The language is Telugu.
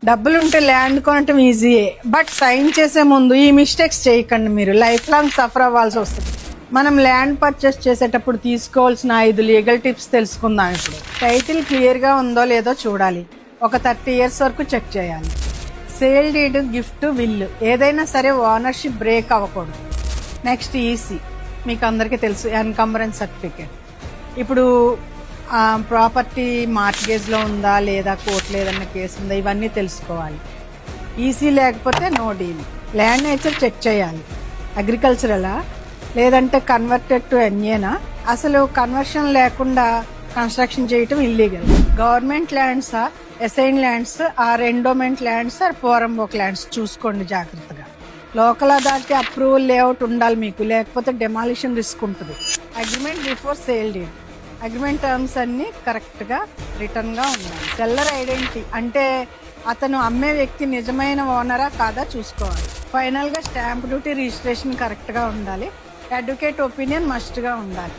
డబ్బులు ఉంటే ల్యాండ్ కొనటం ఈజీయే, బట్ సైన్ చేసే ముందు ఈ మిస్టేక్స్ చేయకండి, మీరు లైఫ్ లాంగ్ సఫర్ అవ్వాల్సి వస్తుంది. మనం ల్యాండ్ పర్చేస్ చేసేటప్పుడు తీసుకోవాల్సిన 5 లీగల్ టిప్స్ తెలుసుకుందాం. ఇప్పుడు టైటిల్ క్లియర్గా ఉందో లేదో చూడాలి. ఒక 30 years వరకు చెక్ చేయాలి. సేల్ డీడ్, గిఫ్ట్, విల్లు ఏదైనా సరే ఓనర్షిప్ బ్రేక్ అవ్వకూడదు. నెక్స్ట్ ఈసీ, మీకు అందరికీ తెలుసు, ఎన్కంబరెన్స్ సర్టిఫికేట్. ఇప్పుడు ప్రాపర్టీ మార్ట్గేజ్లో ఉందా లేదా, కోర్టులో ఏదన్నా కేసు ఉందా, ఇవన్నీ తెలుసుకోవాలి. ఈసీ లేకపోతే no deal. Land nature check చేయాలి. అగ్రికల్చరలా లేదంటే కన్వర్టెడ్ టు ఎన్ఏనా? అసలు కన్వర్షన్ లేకుండా కన్స్ట్రక్షన్ చేయటం ఇల్లీగల్. గవర్నమెంట్ ల్యాండ్సా, assign lands, endowment lands, poramboke lands చూసుకోండి జాగ్రత్తగా. లోకల్ అథారిటీ అప్రూవల్ లేఅవుట్ ఉండాలి మీకు, లేకపోతే డెమాలిషన్ రిస్క్ ఉంటుంది. Agreement before sale deed, agreement terms అన్ని కరెక్ట్గా రిటర్న్గా ఉండాలి. సెల్లర్ ఐడెంటిటీ అంటే అతను అమ్మే వ్యక్తి నిజమైన ఓనరా కాదా చూసుకోవాలి. ఫైనల్గా స్టాంప్ డ్యూటీ, రిజిస్ట్రేషన్ కరెక్ట్గా ఉండాలి. అడ్వకేట్ ఒపీనియన్ మస్ట్గా ఉండాలి.